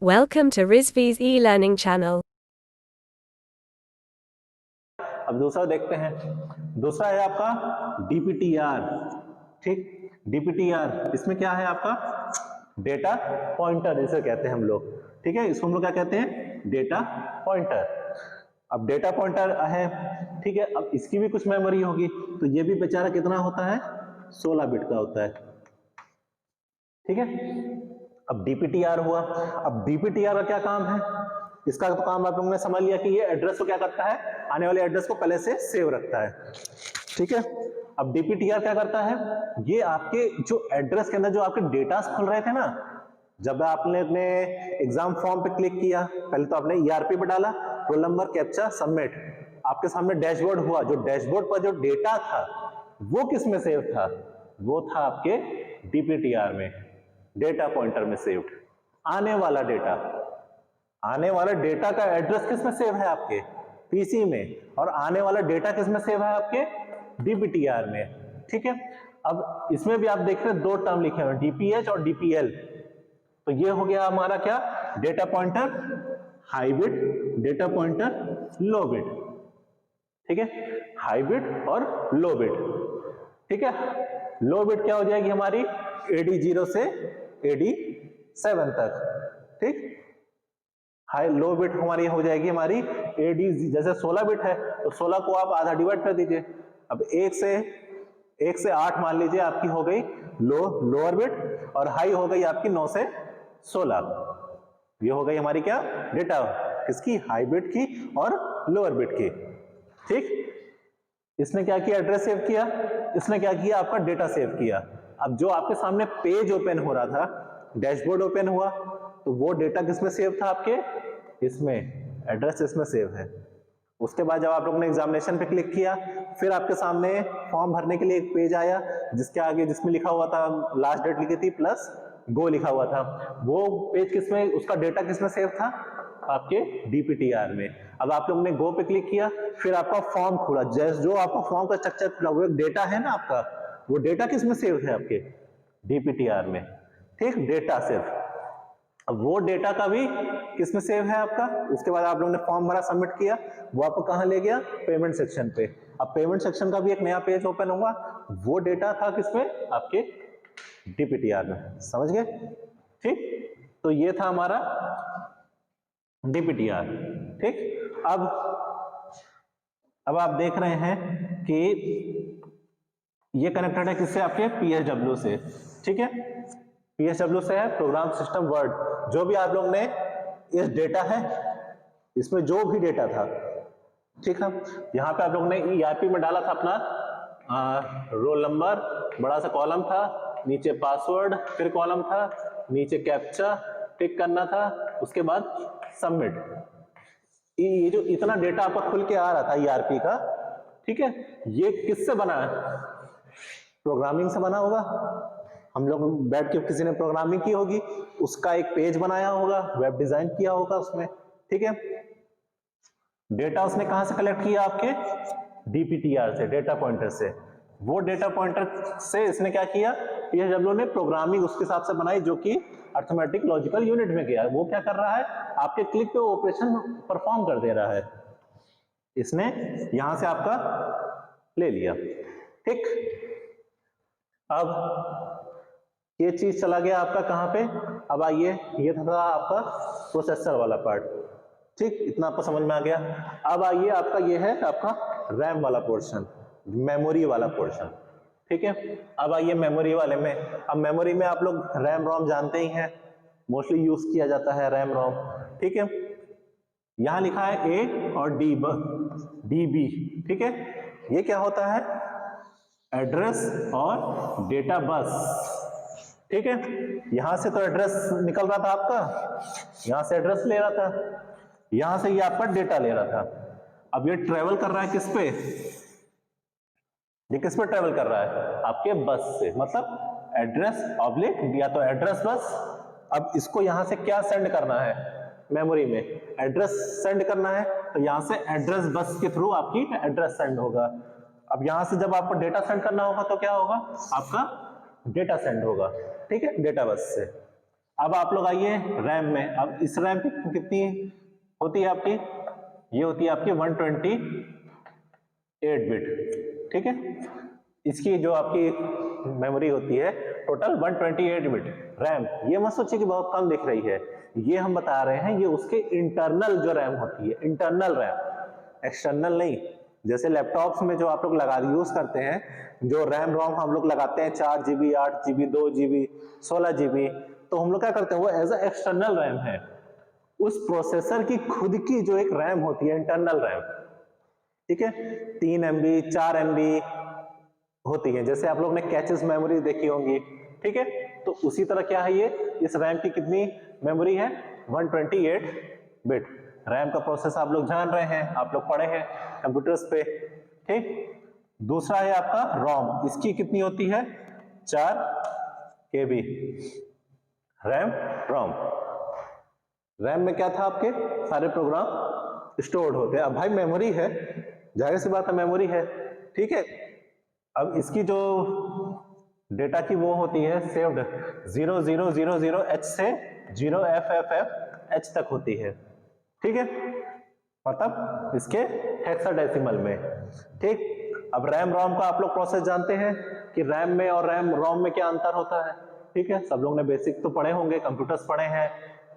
Welcome to Rizvi's e-learning channel. अब दूसरा देखते हैं। दूसरा है आपका DPTR। ठीक, DPTR इसमें क्या है आपका डेटा पॉइंटर जिसे कहते हैं हम लोग। ठीक है, इसको हम लोग क्या कहते हैं, डेटा पॉइंटर। अब डेटा पॉइंटर है, ठीक है, अब इसकी भी कुछ मेमोरी होगी, तो ये भी बेचारा कितना होता है, 16 बिट का होता है। ठीक है, अब DPTR हुआ। अब DPTR का क्या काम है, इसका तो काम आप लोगों ने समझ लिया कि ये एड्रेस को क्या करता है, आने वाले एड्रेस को पहले से सेव रखता है। ठीक है, अब DPTR क्या करता है, ये आपके जो एड्रेस के अंदर जो आपके डेटा खुल रहे थे ना, जब आपने अपने एग्जाम फॉर्म पे क्लिक किया, पहले तो आपने ERP पे डाला, रोल नंबर, कैप्चा, सबमिट, आपके सामने डैशबोर्ड हुआ। जो डैशबोर्ड पर जो डेटा था वो किस में सेव था, वो था आपके DPTR में, डेटा पॉइंटर में सेव्ड। आने वाला डेटा, आने वाला डेटा का एड्रेस किस में सेव है, आपके पीसी में, और आने वाला डेटा किस में सेव है, आपके DPTR में। ठीक है, अब इसमें भी आप देख रहे हैं दो टर्म लिखे हुए हैं, DPH और DPL। तो ये हो गया हमारा क्या, data pointer high bit, data pointer low bit. ठीक है, हाई बिट और लो बिट। ठीक है, लो बिट क्या हो जाएगी हमारी, AD0 से AD7 तक। ठीक, हाई लो बिट हमारी हो जाएगी हमारी AD, जैसे 16 बिट है तो 16 को आप आधा डिवाइड कर दीजिए। अब 1 से 8 मान लीजिए आपकी हो गई लोअर बिट, और हाई हो गई आपकी 9 से 16। ये हो गई हमारी क्या, डेटा किसकी, हाई बिट की और लोअर बिट की। ठीक, इसने क्या किया, एड्रेस सेव किया, इसने क्या किया, आपका डेटा सेव किया। अब जो आपके सामने पेज ओपन हो रहा था, डैशबोर्ड ओपन हुआ, तो वो डेटा किसमें सेव था, आपके इसमें, एड्रेस इसमें सेव है। उसके बाद जब आप लोगों ने एग्जामिनेशन पे क्लिक किया, फिर आपके सामने फॉर्म भरने के लिए एक पेज आया, जिसके आगे जिसमें लिखा हुआ था, लास्ट डेट लिखी थी प्लस गो लिखा हुआ था। वो पेज किसमें, उसका डेटा किसमें सेव था, आपके DPTR में। अब आप लोगों ने गो पे क्लिक किया, फिर आपका फॉर्म खुला, जैसे जो आपका फॉर्म का स्ट्रक्चर खुला, वो डेटा है ना आपका, वो डेटा किसमें सेव है, आपके DPTR में। ठीक, डेटा सेव। अब वो डेटा का भी किसमें सेव है आपका। उसके बाद आप लोगों ने फॉर्म भरा, सबमिट किया, वो आपको कहां ले गया, पेमेंट सेक्शन पे। अब पेमेंट सेक्शन का भी एक नया पेज ओपन होगा, वो डेटा था किसमें, आपके DPTR में। समझ गए। ठीक, तो ये था हमारा DPTR। ठीक, अब आप देख रहे हैं कि ये कनेक्टेड है किससे, आपके PSW से। ठीक है, PSW से है प्रोग्राम सिस्टम वर्ड। जो भी आप लोग ने इस डेटा है, इसमें जो भी डेटा था, ठीक है, यहाँ पे आप लोग ने ERP में डाला था अपना रोल नंबर, बड़ा सा कॉलम था, नीचे पासवर्ड, फिर कॉलम था, नीचे कैप्चा टिक करना था, उसके बाद सबमिट। ये जो इतना डेटा आपका खुल के आ रहा था ERP का, ठीक है, ये किससे बना है, प्रोग्रामिंग से बना होगा। हम लोग बैठ के किसी ने प्रोग्रामिंग की होगी, उसका एक पेज बनाया होगा, वेब डिजाइन किया होगा उसमें। ठीक है, डेटा उसने कहां से कलेक्ट किया, आपके DPTR से, डेटा पॉइंटर से। वो डेटा पॉइंटर से इसने क्या किया, PSW ने प्रोग्रामिंग उसके हिसाब से बनाई, जो कि अर्थमेटिक लॉजिकल यूनिट में किया। वो क्या कर रहा है, आपके क्लिक पे ऑपरेशन परफॉर्म कर दे रहा है। इसने यहां से आपका ले लिया। ठीक, अब ये चीज चला गया आपका कहां पे। अब आइए, ये था आपका प्रोसेसर वाला पार्ट। ठीक, इतना आपको समझ में आ गया। अब आइए, आपका ये है आपका रैम वाला पोर्शन, मेमोरी वाला पोर्शन। ठीक है, अब आइए मेमोरी वाले में। अब मेमोरी में आप लोग रैम रोम जानते ही हैं, मोस्टली यूज किया जाता है रैम रोम। ठीक है, यहां लिखा है A और DB। ठीक है, ये क्या होता है, एड्रेस और डेटा बस। ठीक है, यहां से तो एड्रेस निकल रहा था आपका, यहां से एड्रेस ले रहा था, यहां से ये आपका डेटा ले रहा था। अब ये ट्रेवल कर रहा है किस पे, ये किस पे ट्रेवल कर रहा है, आपके बस से, मतलब एड्रेस ऑब्लिक या तो एड्रेस बस। अब इसको यहां से क्या सेंड करना है, मेमोरी में एड्रेस सेंड करना है, तो यहां से एड्रेस बस के थ्रू आपकी एड्रेस सेंड होगा। अब यहां से जब आपको डेटा सेंड करना होगा तो क्या होगा, आपका डेटा सेंड होगा। ठीक है, डेटा बस से। अब आप लोग आइए रैम में। अब इस रैम की कितनी होती है आपकी, ये होती है आपकी 128 बिट, ठीक है। इसकी जो आपकी मेमोरी होती है टोटल 128 बिट रैम। ये मत सोचिए कि बहुत कम दिख रही है, ये हम बता रहे हैं ये उसके इंटरनल जो रैम होती है, इंटरनल रैम, एक्सटर्नल नहीं। जैसे लैपटॉप्स में जो आप लोग यूज करते हैं, जो रैम रोम हम लोग लगाते हैं 4 GB 8 GB 2 GB 16 GB, तो हम लोग क्या करते हैं वो एज ए एक्सटर्नल रैम है। उस प्रोसेसर की खुद की जो एक रैम होती है इंटरनल रैम, ठीक है, 3 MB 4 MB होती है। जैसे आप लोग ने कैचेस मेमोरी देखी होंगी, ठीक है, तो उसी तरह क्या है ये, इस रैम की कितनी मेमोरी है 128 बिट रैम का प्रोसेस आप लोग जान रहे हैं, आप लोग पढ़े हैं कंप्यूटर्स पे, ठीक। दूसरा है आपका रोम, इसकी कितनी होती है 4 KB रैम रोम। रैम में क्या था आपके सारे प्रोग्राम स्टोर्ड होते हैं। अब भाई मेमोरी है, जाहिर सी बात है मेमोरी है, ठीक है। अब इसकी जो डेटा की वो होती है सेव्ड 0000H से 0FFFH तक होती है, ठीक है, मतलब इसके हेक्साडेसिमल में, ठीक। अब रैम रोम का आप लोग प्रोसेस जानते हैं कि रैम में और रैम रोम में क्या अंतर होता है, ठीक है। सब लोग ने बेसिक तो पढ़े होंगे, कंप्यूटर्स पढ़े हैं,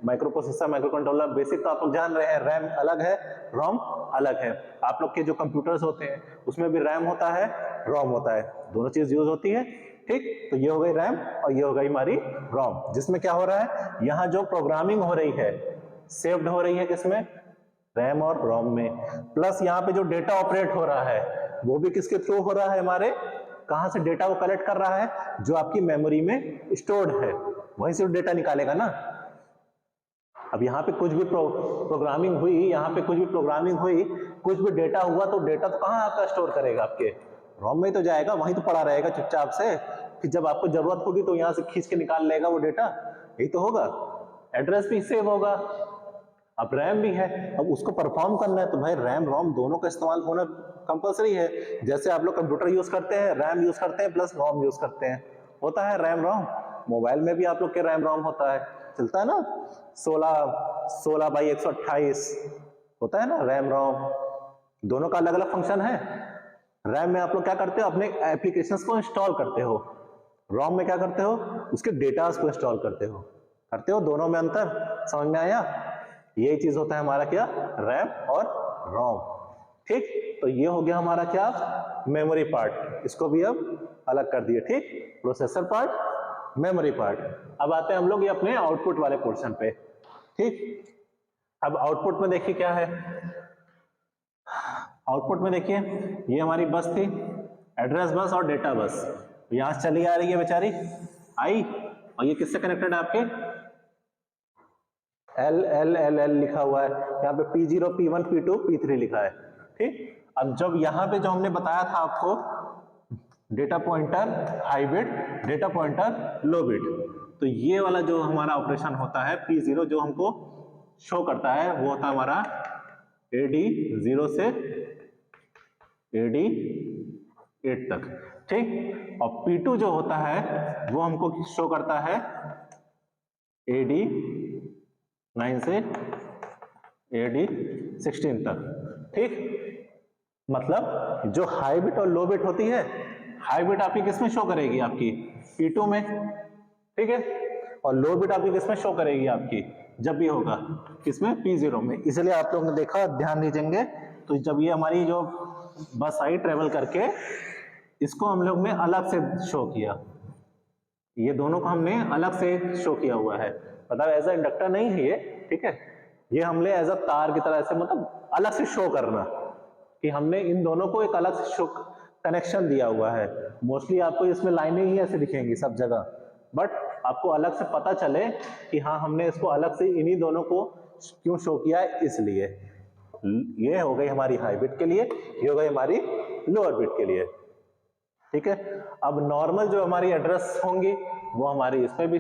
micro processor micro controller basic तो आप लोग जान रहे हैं। रैम अलग है, रोम अलग है। आप लोग के जो कंप्यूटर्स होते हैं उसमें भी रैम होता है, रोम होता है, दोनों चीज यूज होती है, ठीक। तो ये हो गई रैम और ये हो गई हमारी रोम, जिसमें क्या हो रहा है, यहाँ जो प्रोग्रामिंग हो रही है सेव्ड हो रही है किसमें, रैम और रोम में, प्लस यहाँ पे जो डेटा ऑपरेट हो रहा है वो भी किसके थ्रू हो रहा है, हमारे कहां से डेटा वो कलेक्ट कर रहा है, जो आपकी मेमोरी में स्टोर्ड है वहीं से डेटा निकालेगा ना। अब यहाँ पे कुछ भी प्रोग्रामिंग हुई, यहाँ पे कुछ भी प्रोग्रामिंग हुई, कुछ भी डेटा हुआ, तो डेटा तो कहाँ आपका स्टोर करेगा, आपके रोम में ही तो जाएगा, वहीं तो पड़ा रहेगा चुपचाप से, फिर जब आपको जरूरत होगी तो यहाँ से खींच के निकाल लेगा वो डेटा, यही तो होगा। एड्रेस भी सेव होगा, अब रैम भी है, अब उसको परफॉर्म करना है तो भाई रैम रोम दोनों का इस्तेमाल होना कंपलसरी है। जैसे आप लोग कंप्यूटर यूज करते हैं, रैम यूज करते हैं प्लस रोम यूज करते हैं, होता है रैम रोम। मोबाइल में भी आप लोग के रैम रोम होता है, चलता है ना, 16/128 होता है ना रैम रोम, दोनों का अलग अलग फंक्शन है। रैम में आप लोग क्या करते हो, अपने एप्लीकेशंस को इंस्टॉल करते हो, रोम में क्या करते हो, उसके डेटास को इंस्टॉल करते हो, दोनों में अंतर समझ में आया। यही चीज होता है हमारा क्या, रैम और रोम, ठीक। तो ये हो गया हमारा क्या, मेमोरी पार्ट, इसको भी अब अलग कर दिए, ठीक, प्रोसेसर पार्ट मेमोरी पार्ट। अब आते हैं हम लोग ये अपने आउटपुट वाले पोर्शन पे, ठीक। अब आउटपुट में देखिए क्या है, आउटपुट में देखिए ये हमारी बस थी, एड्रेस बस और डेटा बस, यहां से चली आ रही है बेचारी आई, और ये किससे कनेक्टेड है आपके, L लिखा हुआ है, यहाँ पे P0 P1 P2 P3 लिखा है, ठीक। अब जब यहाँ पे जो हमने बताया था आपको data pointer high bit, data pointer low bit, तो ये वाला जो हमारा ऑपरेशन होता है P0 जो हमको शो करता है वो होता है हमारा AD0 से AD8 तक, ठीक। और P2 जो होता है वो हमको शो करता है AD9 से AD16 तक, ठीक। मतलब जो हाई बिट और लो बिट होती है, हाई बिट आपकी किसमें शो करेगी, आपकी P2 में, ठीक है, और लो बिट आपकी किसमें शो करेगी, आपकी जब भी होगा किसमें, P0 में। इसलिए आप लोगों ने देखा, ध्यान दीजिएंगे, तो जब ये हमारी जो बस आई ट्रेवल करके, इसको हम लोग ने अलग से शो किया, ये दोनों को हमने अलग से शो किया हुआ है, मतलब एज अ इंडक्टर नहीं है ये, ठीक है, ये हमने एज अ तार की तरह से, मतलब अलग से शो करना कि हमने इन दोनों को एक अलग से शो कनेक्शन दिया हुआ है। मोस्टली आपको इसमें लाइनें ही ऐसे दिखेंगी सब जगह, बट आपको अलग से पता चले कि हाँ हमने इसको अलग से इन्हीं दोनों को क्यों शो किया है, इसलिए ये हो गई हमारी हाई बिट के लिए, ये हो गई हमारी लोअर बिट के लिए, ठीक है। अब नॉर्मल जो हमारी एड्रेस होंगी वो हमारी इसमें भी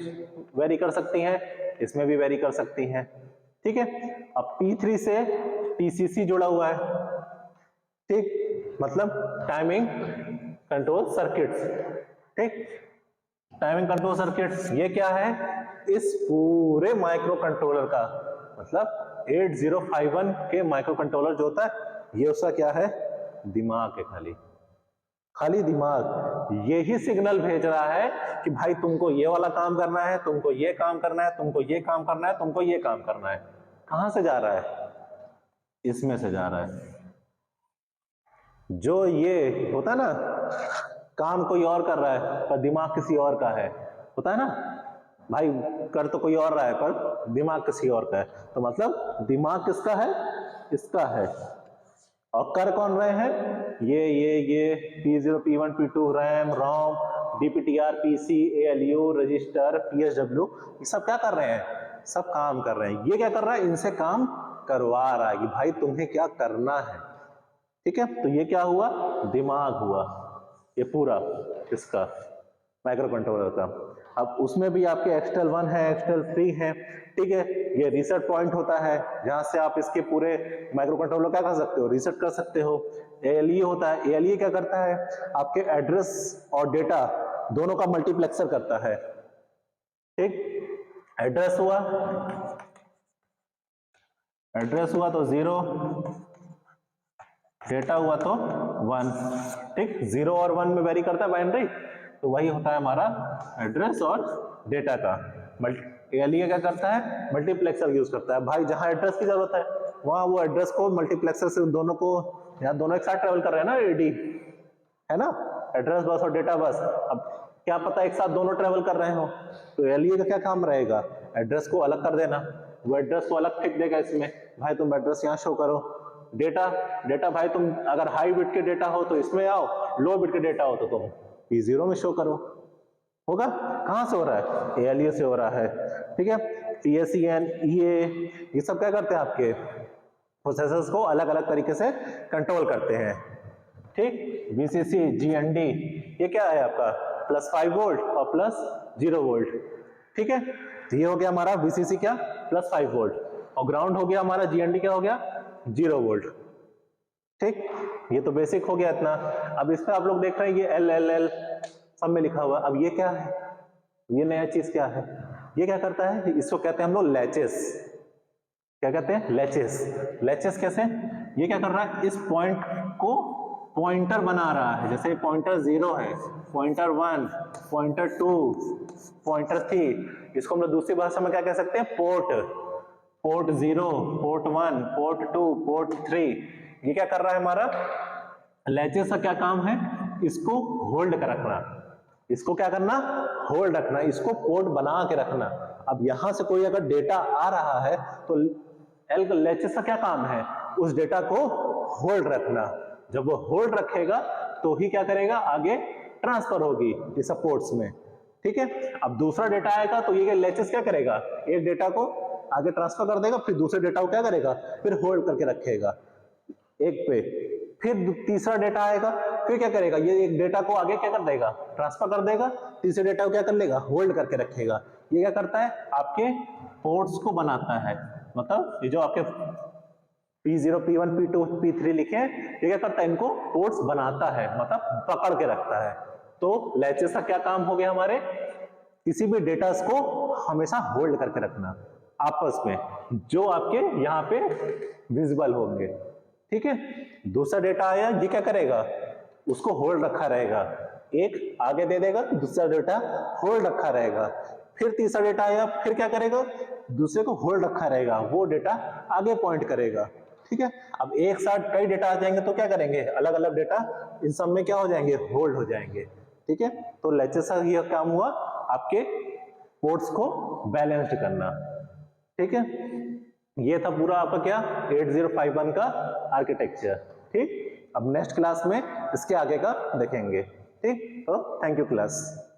वेरी कर सकती हैं, इसमें भी वेरी कर सकती हैं, ठीक है। अब P3 से TCC जुड़ा हुआ है, ठीक, मतलब टाइमिंग कंट्रोल सर्किट्स, ठीक। टाइमिंग कंट्रोल सर्किट ये क्या है, इस पूरे माइक्रो कंट्रोलर का मतलब 8051 के माइक्रो कंट्रोलर जो होता है ये उसका क्या है, दिमाग है, खाली दिमाग यही सिग्नल भेज रहा है कि भाई तुमको ये वाला काम करना है, तुमको ये काम करना है, तुमको ये काम करना है, तुमको ये काम करना है। कहां से जा रहा है, इसमें से जा रहा है। जो ये होता है ना, काम कोई और कर रहा है पर दिमाग किसी और का है, होता है ना भाई, कर तो कोई और रहा है पर दिमाग किसी और का है, तो मतलब दिमाग किसका है, इसका है। और कर कौन रहे हैं, ये P0 P1 P2 RAM ROM DPTR PC ALU register PSW, ये सब क्या कर रहे हैं, सब काम कर रहे हैं। ये क्या कर रहा है, इनसे काम करवा रहा है कि भाई तुम्हें क्या करना है, ठीक है। तो ये क्या हुआ, दिमाग हुआ ये पूरा इसका माइक्रो कंट्रोलर का। अब उसमें भी आपके एक्सटर्नल 1 है, एक्सटर्नल 3 है, ठीक है। ये रीसेट पॉइंट होता है जहां से आप इसके पूरे माइक्रो कंट्रोलर क्या कर सकते हो, रीसेट कर सकते हो। ALE होता है, ALE क्या करता है, आपके एड्रेस और डेटा दोनों का मल्टीप्लेक्सर करता है, ठीक। एड्रेस हुआ तो 0, डेटा हुआ तो 1, ठीक। 0 और 1 में वेरी करता है बाइनरी, तो वही होता है हमारा एड्रेस और डेटा का। ALE क्या करता है, मल्टीप्लेक्सर यूज करता है। भाई जहां एड्रेस की जरूरत है वहां वो एड्रेस को मल्टीप्लेक्सर से दोनों को, यहाँ दोनों एक साथ ट्रेवल कर रहे हैं ना, AD है ना, एड्रेस बस और डेटा बस। अब क्या पता एक साथ दोनों ट्रेवल कर रहे हो, तो ALE का क्या काम रहेगा, एड्रेस को अलग कर देना। वो एड्रेस को अलग फेंक देगा इसमें, भाई तुम एड्रेस यहाँ शो करो। डेटा भाई तुम अगर हाई बिट के डेटा हो तो इसमें आओ, लो बिट के डेटा हो तो तुम P0 में शो करो। होगा, कहां से हो रहा है, ALE से हो रहा है, ठीक है। PSEN EA ये सब क्या करते हैं, आपके प्रोसेसर्स को अलग अलग तरीके से कंट्रोल करते हैं, ठीक। VCC GND ये क्या है आपका, +5 वोल्ट और +0 वोल्ट, ठीक है। तो ये हो गया हमारा VCC क्या, +5 वोल्ट, और ग्राउंड हो गया हमारा GND क्या हो गया, 0 वोल्ट, ठीक। ये तो बेसिक हो गया इतना। अब इसमें आप लोग देख रहे हैं ये LLL सब में लिखा हुआ। अब ये क्या है, ये नया चीज क्या है, ये क्या करता है, इसको कहते हैं हम लोग लैचेस। क्या कहते हैं, लैचेस कैसे, ये क्या कर रहा है, इस पॉइंट को पॉइंटर बना रहा है। जैसे पॉइंटर 0 है, पॉइंटर 1, पॉइंटर 2, पॉइंटर 3, इसको हम लोग दूसरी भाषा में क्या कह सकते हैं, पोर्ट 0, पोर्ट 1, पोर्ट 2, पोर्ट 3। ये क्या कर रहा है हमारा लैचेस का क्या काम है, इसको होल्ड कर रखना, इसको क्या करना, होल्ड रखना, इसको पोर्ट बना के रखना। अब यहां से कोई अगर डेटा आ रहा है तो लैचेस का क्या काम है, उस डेटा को होल्ड रखना। जब वो होल्ड रखेगा तो ही क्या करेगा, आगे ट्रांसफर होगी ये सब पोर्ट्स में, ठीक है। अब दूसरा डेटा आएगा तो ये लैचेस क्या करेगा, एक डेटा को आगे ट्रांसफर कर देगा, फिर दूसरे डेटा को क्या करेगा, फिर होल्ड करके रखेगा एक पे। फिर तीसरा डेटा आएगा, फिर क्या करेगा, ये एक डेटा को आगे क्या कर देगा, ट्रांसफर कर देगा, तीसरे डेटा को क्या कर लेगा, होल्ड करके रखेगा। ये क्या करता है, आपके पोर्ट्स को बनाता है। मतलब ये जो आपके P0 P1 P2 P3 लिखे हैं, ये क्या करता है, इनको पोर्ट्स बनाता है, मतलब पकड़ के रखता है। तो लैचेस का क्या काम हो गया हमारे, किसी भी डेटा को हमेशा होल्ड करके रखना आपस में, जो आपके यहाँ पे विजिबल होंगे, ठीक है। दूसरा डेटा आया, ये क्या करेगा, उसको होल्ड रखा रहेगा, एक आगे दे देगा, दूसरा डेटा होल्ड रखा रहेगा। फिर तीसरा डेटा आया, फिर क्या करेगा, दूसरे को होल्ड रखा रहेगा, वो डेटा आगे पॉइंट करेगा, ठीक है। अब एक साथ कई डेटा आ जाएंगे तो क्या करेंगे, अलग अलग डेटा इन सब में क्या हो जाएंगे, होल्ड हो जाएंगे, ठीक है। तो लैचेस का ये काम हुआ आपके पोर्ट्स को बैलेंस्ड करना, ठीक है। ये था पूरा आपका क्या 8051 का आर्किटेक्चर, ठीक। अब नेक्स्ट क्लास में इसके आगे का देखेंगे, ठीक। तो थैंक यू क्लास।